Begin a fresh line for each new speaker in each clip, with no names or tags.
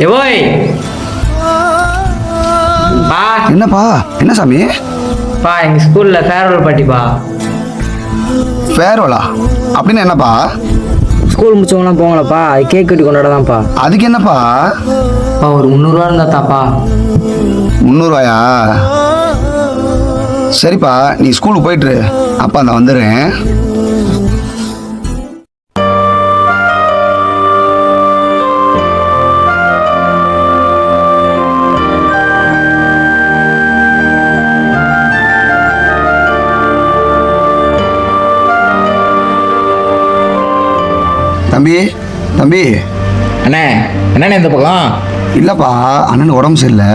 எவோய் பா.
என்னப்பா? என்ன சாமி?
பா எங்கள் ஸ்கூலில் ஃபேர்வெல் பார்ட்டிப்பா.
ஃபேர்வெலா அப்படின்னு என்னப்பா?
ஸ்கூல் முடிச்சவங்களாம் போங்களப்பா, கேக் கட்டி கொண்டாடதான்ப்பா.
அதுக்கு என்னப்பா?
பா ஒரு 300 இருந்தா தாப்பா.
300 சரிப்பா, நீ ஸ்கூலுக்கு போயிட்டு அப்பா நான் வந்துடுறேன். தம்பி தம்பி.
அண்ணே என்னண்ணே இந்த பக்கம்?
இல்லைப்பா, அண்ணனுக்கு உடம்பு சரியில்லை,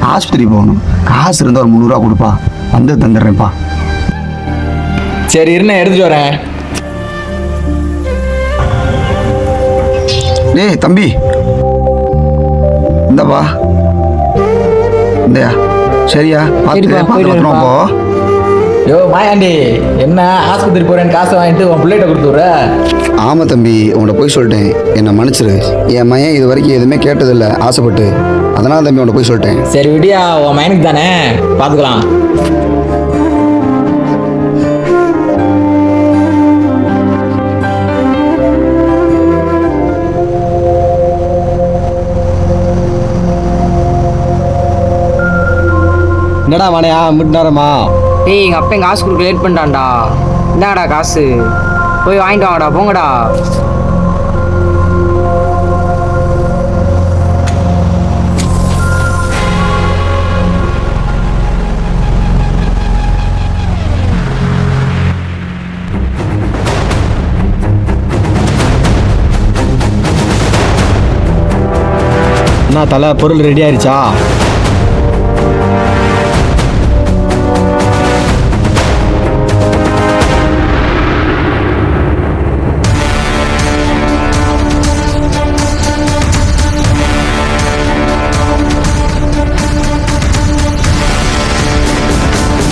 ஆஸ்பத்திரி போகணும். காசு இருந்தால் ஒரு 300 கொடுப்பா, வந்து தந்துடுறேன்ப்பா.
சரி இருண்ணே, எடுத்துட்டு வரேன்.
டேய் தம்பி, இந்தப்பா, இந்தயா. சரியா? பார்த்து போ.
யோ மாயாண்டி, என்ன ஆஸ்பத்திரி போறேன்னு காசு வாங்கிட்டு உன் பிள்ளைகிட்ட கொடுத்துட்ற?
ஆமாம் தம்பி, உன்னை போய் சொல்லிட்டேன், என்னை மன்னிச்சிரு. என் மையன் இது வரைக்கும் எதுவுமே கேட்டதில்லை ஆசைப்பட்டு, அதனால் தம்பி உன்னை போய் சொல்லிட்டேன்.
சரி விடியா, உன் மயனுக்கு தானே, பார்த்துக்கலாம்.
என்னடா வானையா முன்னாரமா?
டேய் எங்கள் அப்பா எங்கள் காசு கொடுக்க லேட் பண்ணிட்டான்டா. இந்தாடா காசு, போய் வாங்கிட்டு வாங்கடா, போங்கடா.
என்ன தலை, பொருள் ரெடி ஆயிடுச்சா?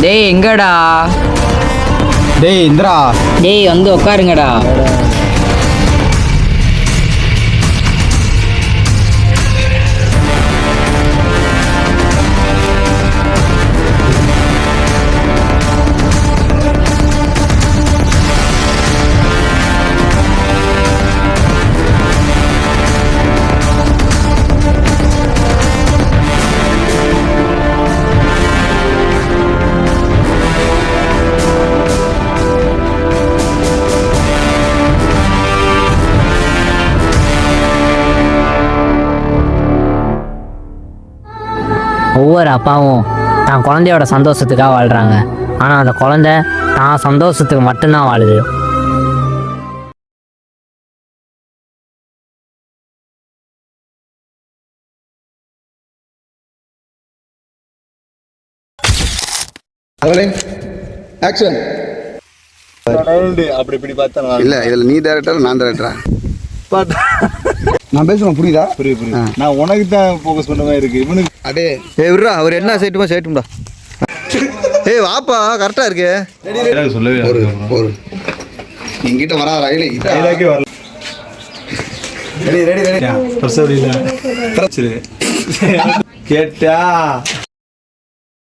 டேய் எங்கடா?
டேய் இந்திரா.
டேய் வந்து உட்காருங்கடா.
ஒவ்வொரு அப்பாவும் தான் குழந்தையோட சந்தோஷத்துக்காக வாழ்கிறாங்க, ஆனால் அந்த குழந்தை தான் சந்தோஷத்துக்கு மட்டும்தான் வாழுது.
ஆக்ஷன்.
அப்படி இப்படி பார்த்தா
இல்லை, இதில் நீ டேரக்டர், நான் டேரக்டரா? நான் பேசுவேன், புரியுதா?
புரியுது. நான் உனக்கு தான் ஃபோக்கஸ் பண்ண மாதிரி இருக்கு. இவனுக்கு
அடே விட்றா, அவர் என்ன செய்யட்டும்டா. ஏய் வாப்பா, கரெக்டாக இருக்கு.
சொல்லவே
ஒரு எங்கிட்ட வராதா?
ரெடி கேட்டா